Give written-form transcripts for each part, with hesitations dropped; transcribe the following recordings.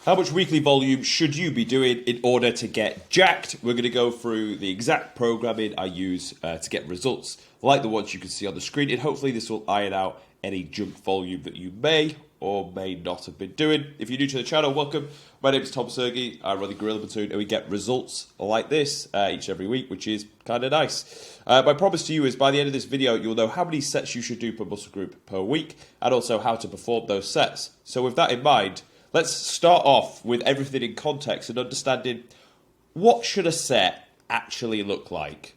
How much weekly volume should you be doing in order to get jacked? We're going to go through the exact programming I use to get results like the ones you can see on the screen, and hopefully this will iron out any junk volume that you may or may not have been doing. If you're new to the channel, welcome. My name is Tom Sergi. I run the Gorilla Platoon, and we get results like this each and every week, which is kind of nice. My promise to you is by the end of this video, you'll know how many sets you should do per muscle group per week, and also how to perform those sets. So with that in mind, let's start off with everything in context and understanding what should a set actually look like.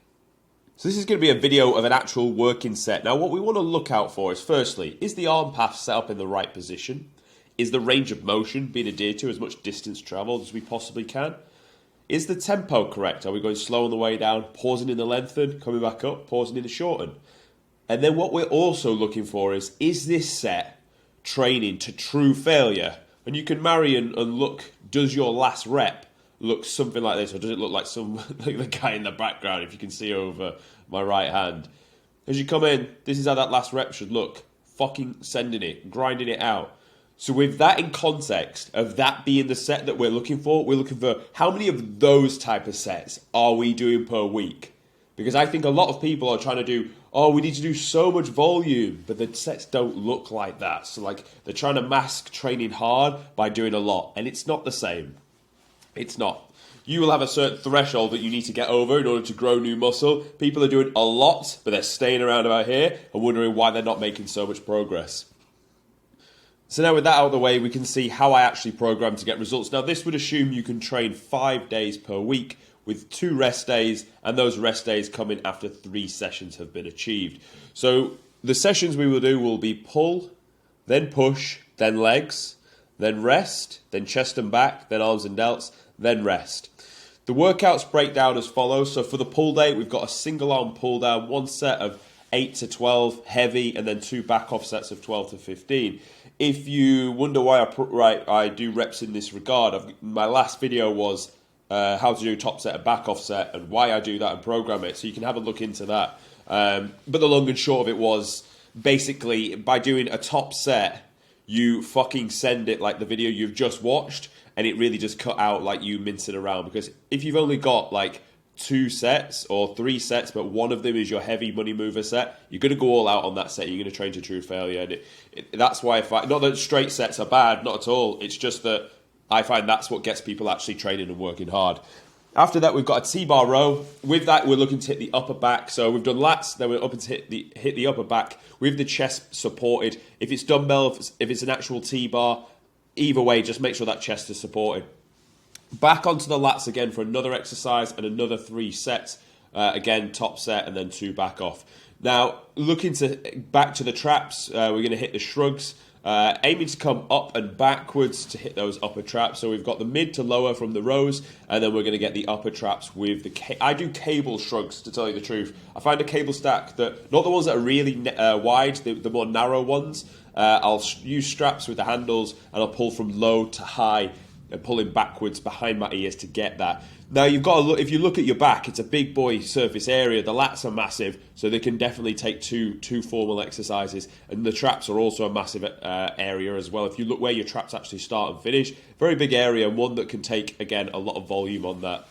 So this is going to be a video of an actual working set. Now what we want to look out for is firstly, is the arm path set up in the right position? Is the range of motion being adhered to, as much distance travelled as we possibly can? Is the tempo correct? Are we going slow on the way down, pausing in the lengthen, coming back up, pausing in the shorten? And then what we're also looking for is this set training to true failure? And you can marry and look, does your last rep look something like this, or does it look like like the guy in the background, if you can see over my right hand? As you come in, this is how that last rep should look. Fucking sending it, grinding it out. So with that in context of that being the set that we're looking for how many of those type of sets are we doing per week? Because I think a lot of people are trying to do, oh, we need to do so much volume, but the sets don't look like that. So like they're trying to mask training hard by doing a lot, and it's not the same. It's not. You will have a certain threshold that you need to get over in order to grow new muscle. People are doing a lot, but they're staying around about here and wondering why they're not making so much progress. So now with that out of the way, we can see how I actually program to get results. Now this would assume you can train 5 days per week with 2 rest days, and those rest days come in after 3 sessions have been achieved. So the sessions we will do will be pull, then push, then legs, then rest, then chest and back, then arms and delts, then rest. The workouts break down as follows. So for the pull day, we've got a single arm pull down, 1 set of 8 to 12 heavy, and then 2 back off sets of 12 to 15. If you wonder why I do reps in this regard, my last video was how to do top set and back off set and why I do that and program it, so you can have a look into that. But the long and short of it was basically by doing a top set, you fucking send it like the video you've just watched, and it really just cut out like you mincing around. Because if you've only got like 2 sets or 3 sets, but one of them is your heavy money mover set, you're going to go all out on that set. You're going to train to true failure, and that's why not that straight sets are bad, not at all. It's just that I find that's what gets people actually training and working hard. After that, we've got a T-bar row. With that, we're looking to hit the upper back. So we've done lats, then we're up to hit the upper back with the chest supported. If it's dumbbell, if it's an actual T-bar, either way, just make sure that chest is supported. Back onto the lats again for another exercise and another 3 sets. Again, top set and then 2 back off. Now, looking to back to the traps, we're going to hit the shrugs. Aiming to come up and backwards to hit those upper traps. So we've got the mid to lower from the rows, and then we're going to get the upper traps with I do cable shrugs, to tell you the truth. I find a cable stack that, not the ones that are really wide, the more narrow ones. I'll use straps with the handles, and I'll pull from low to high, and pulling backwards behind my ears to get that. Now you've got to look, if you look at your back, it's a big boy surface area. The lats are massive, so they can definitely take two formal exercises. And the traps are also a massive area as well. If you look where your traps actually start and finish, very big area, and one that can take, again, a lot of volume on that.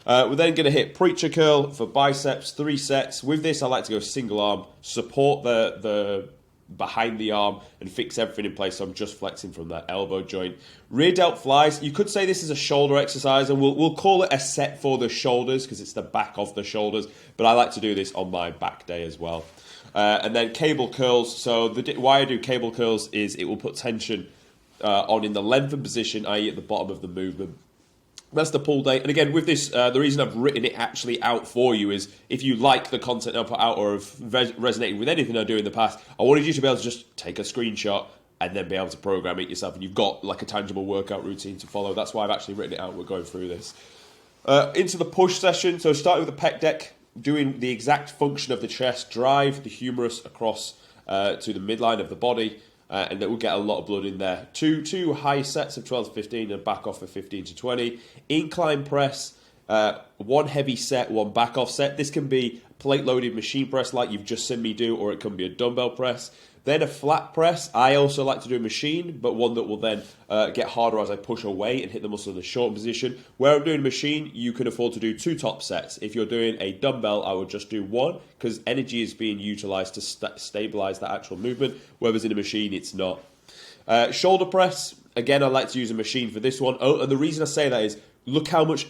We're then going to hit preacher curl for biceps, 3 sets. With this, I like to go single arm, support the behind the arm and fix everything in place, so I'm just flexing from that elbow joint. Rear delt flies, you could say this is a shoulder exercise, and we'll call it a set for the shoulders because it's the back of the shoulders, but I like to do this on my back day as well. And then cable curls. So why I do cable curls is it will put tension on in the lengthened position, i.e. at the bottom of the movement. That's the pull day. And again, with this, the reason I've written it actually out for you is if you like the content I put out or have resonated with anything I do in the past, I wanted you to be able to just take a screenshot and then be able to program it yourself. And you've got like a tangible workout routine to follow. That's why I've actually written it out. We're going through this. Into the push session. So starting with the pec deck, doing the exact function of the chest, drive the humerus across to the midline of the body. And that will get a lot of blood in there. Two high sets of 12 to 15 and back off for 15 to 20. Incline press, 1 heavy set, 1 back off set. This can be plate loaded machine press like you've just seen me do, or it can be a dumbbell press. Then a flat press. I also like to do a machine, but one that will then get harder as I push away and hit the muscle in the short position. Where I'm doing a machine, you can afford to do 2 top sets. If you're doing a dumbbell, I would just do 1 because energy is being utilized to stabilize that actual movement, whereas in a machine, it's not. Shoulder press, again, I like to use a machine for this one. Oh, and the reason I say that is, look how much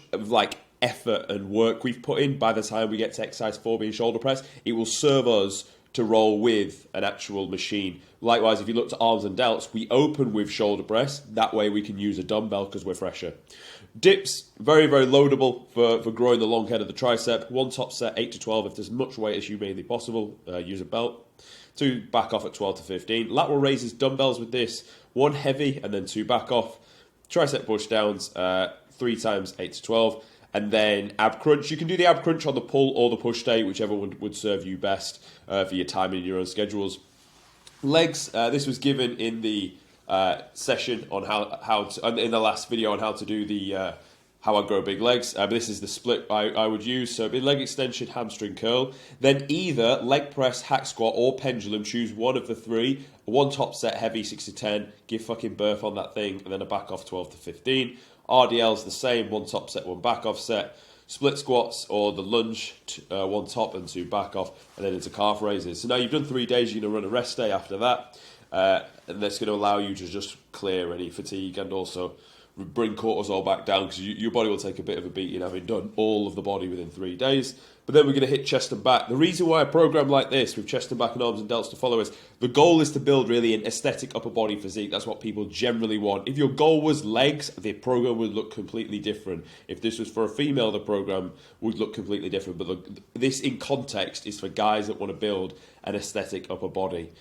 effort and work we've put in by the time we get to exercise 4 being shoulder press. It will serve us to roll with an actual machine. Likewise, if you look to arms and delts, we open with shoulder press. That way we can use a dumbbell because we're fresher. Dips, very, very loadable for growing the long head of the tricep. 1 top set, 8 to 12. If there's much weight as humanly possible, use a belt. 2 back off at 12 to 15. Lateral raises, dumbbells with this. 1 heavy and then 2 back off. Tricep push downs, 3 times 8 to 12. And then ab crunch. You can do the ab crunch on the pull or the push day, whichever one would serve you best for your timing and your own schedules. Legs. This was given in the session on how to, in the last video on how to do the how I grow big legs. But this is the split I would use. So it'd be leg extension, hamstring curl. Then either leg press, hack squat, or pendulum. Choose one of the 3. 1 top set heavy, 6 to 10. Give fucking birth on that thing, and then a back off 12 to 15. RDL's the same, 1 top set, 1 back off set. Split squats or the lunge, 1 top and 2 back off, and then into calf raises. So now you've done 3 days, you're going to run a rest day after that, and that's going to allow you to just clear any fatigue and also bring cortisol back down because your body will take a bit of a beating having done all of the body within 3 days. But then we're going to hit chest and back. The reason why I program like this with chest and back and arms and delts to follow is the goal is to build really an aesthetic upper body physique. That's what people generally want. If your goal was legs, the program would look completely different. If this was for a female, the program would look completely different. But this in context is for guys that want to build an aesthetic upper body.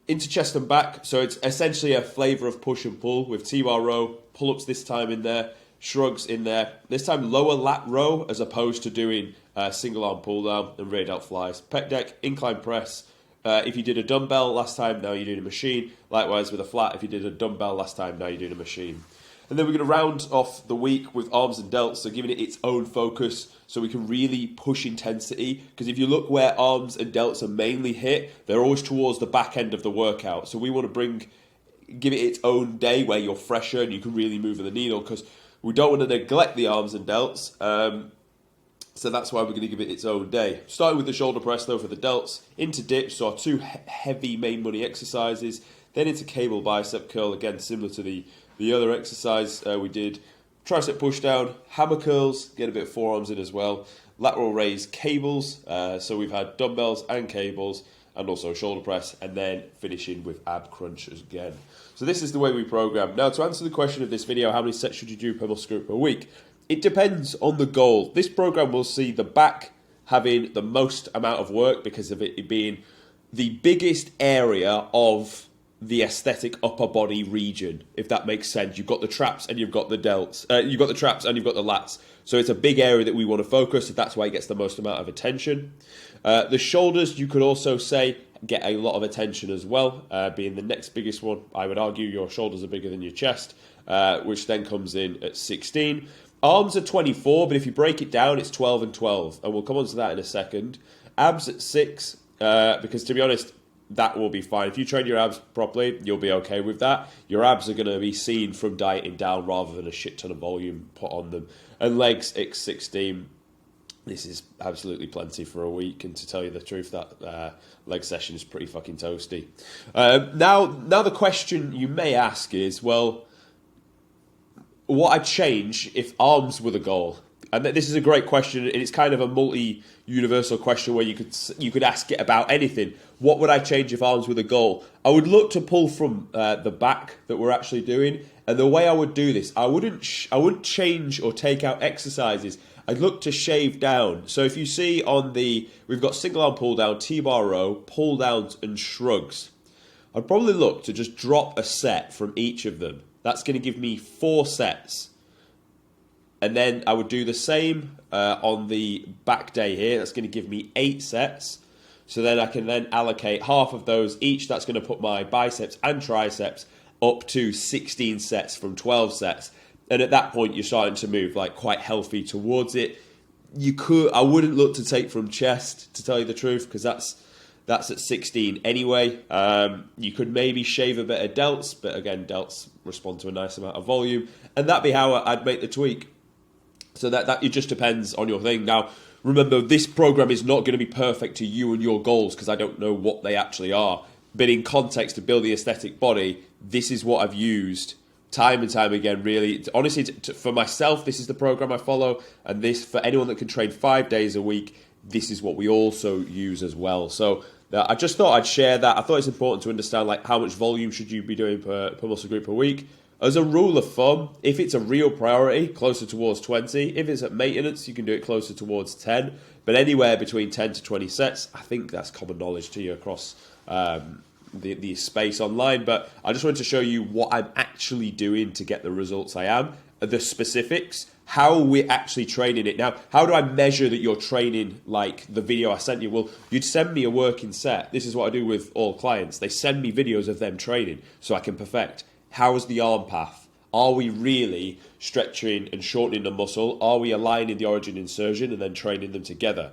Into chest and back. So it's essentially a flavour of push and pull with T-bar row, pull-ups this time in there, shrugs in there. This time lower lat row as opposed to doing single arm pull down and rear delt flies. Pec deck, incline press. If you did a dumbbell last time, now you're doing a machine. Likewise with a flat, if you did a dumbbell last time, now you're doing a machine. And then we're going to round off the week with arms and delts, so giving it its own focus so we can really push intensity. Because if you look where arms and delts are mainly hit, they're always towards the back end of the workout. So we want to give it its own day where you're fresher and you can really move the needle, because we don't want to neglect the arms and delts. So that's why we're going to give it its own day. Starting with the shoulder press though for the delts, into dips, so our 2 heavy main money exercises, then into cable bicep curl, again similar to the other exercise we did. Tricep push down, hammer curls, get a bit of forearms in as well. Lateral raise cables, so we've had dumbbells and cables, and also shoulder press, and then finishing with ab crunches again. So this is the way we program. Now to answer the question of this video, how many sets should you do per muscle group per week? It depends on the goal. This program will see the back having the most amount of work because of it being the biggest area of the aesthetic upper body region, if that makes sense. You've got the traps and you've got the delts. You've got the traps and you've got the lats. So it's a big area that we want to focus. That's why it gets the most amount of attention. The shoulders, you could also say, get a lot of attention as well, being the next biggest one. I would argue your shoulders are bigger than your chest, which then comes in at 16. Arms are 24, but if you break it down, it's 12 and 12. And we'll come on to that in a second. Abs at 6, because to be honest, that will be fine. If you train your abs properly, you'll be okay with that. Your abs are going to be seen from dieting down rather than a shit ton of volume put on them. And legs, at 16. This is absolutely plenty for a week, and to tell you the truth, that leg session is pretty fucking toasty. Now the question you may ask is, well, what I'd change if arms were the goal? And this is a great question, and it's kind of a multi-universal question where you could ask it about anything. What would I change if arms were the goal? I would look to pull from the back that we're actually doing, and the way I would do this, I wouldn't change or take out exercises. I'd look to shave down. So if you see we've got single arm pull down, T-bar row, pull downs and shrugs. I'd probably look to just drop a set from each of them. That's going to give me 4 sets. And then I would do the same on the back day here. That's going to give me 8 sets. So then I can then allocate half of those each. That's going to put my biceps and triceps up to 16 sets from 12 sets. And at that point, you're starting to move like quite healthy towards it. I wouldn't look to take from chest, to tell you the truth, because That's at 16 anyway. You could maybe shave a bit of delts, but again, delts respond to a nice amount of volume, and that'd be how I'd make the tweak. So that it just depends on your thing. Now, remember, this program is not going to be perfect to you and your goals because I don't know what they actually are. But in context to build the aesthetic body, this is what I've used time and time again, really. Honestly, for myself, this is the program I follow. And this, for anyone that can train 5 days a week, this is what we also use as well. So I just thought I'd share that. I thought it's important to understand like how much volume should you be doing per muscle group per week. As a rule of thumb, if it's a real priority, closer towards 20. If it's at maintenance, you can do it closer towards 10. But anywhere between 10 to 20 sets, I think that's common knowledge to you across the space online. But I just wanted to show you what I'm actually doing to get the results I am, the specifics, how we're actually training it. Now, how do I measure that you're training like the video I sent you? Well, you'd send me a working set. This is what I do with all clients. They send me videos of them training so I can perfect. How's the arm path? Are we really stretching and shortening the muscle? Are we aligning the origin insertion and then training them together?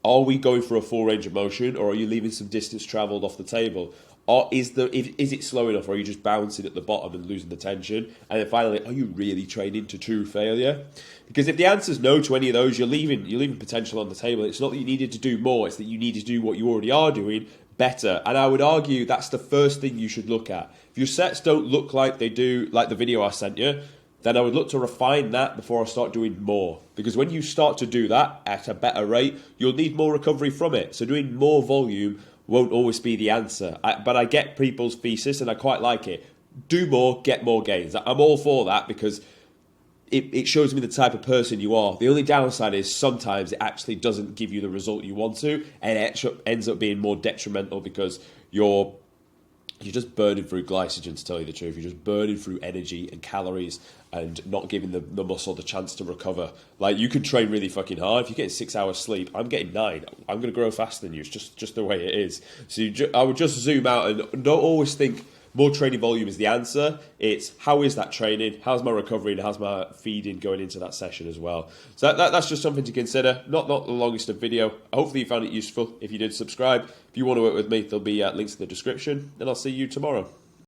Are we going for a full range of motion, or are you leaving some distance travelled off the table? Or is it slow enough, or are you just bouncing at the bottom and losing the tension? And then finally, are you really training to true failure? Because if the answer is no to any of those, you're leaving potential on the table. It's not that you needed to do more, it's that you need to do what you already are doing better. And I would argue that's the first thing you should look at. If your sets don't look like they do, like the video I sent you, then I would look to refine that before I start doing more. Because when you start to do that at a better rate, you'll need more recovery from it. So doing more volume won't always be the answer. But I get people's thesis and I quite like it. Do more, get more gains. I'm all for that because it shows me the type of person you are. The only downside is sometimes it actually doesn't give you the result you want to, and it ends up being more detrimental because you're just burning through glycogen, to tell you the truth. You're just burning through energy and calories and not giving the muscle the chance to recover. Like, you could train really fucking hard. If you're getting 6 hours sleep, I'm getting 9. I'm going to grow faster than you. It's just the way it is. So I would just zoom out and don't always think more training volume is the answer. It's how is that training? How's my recovery? And how's my feeding going into that session as well? So that's just something to consider. Not the longest of video. Hopefully you found it useful. If you did, subscribe. If you want to work with me, there'll be links in the description. And I'll see you tomorrow.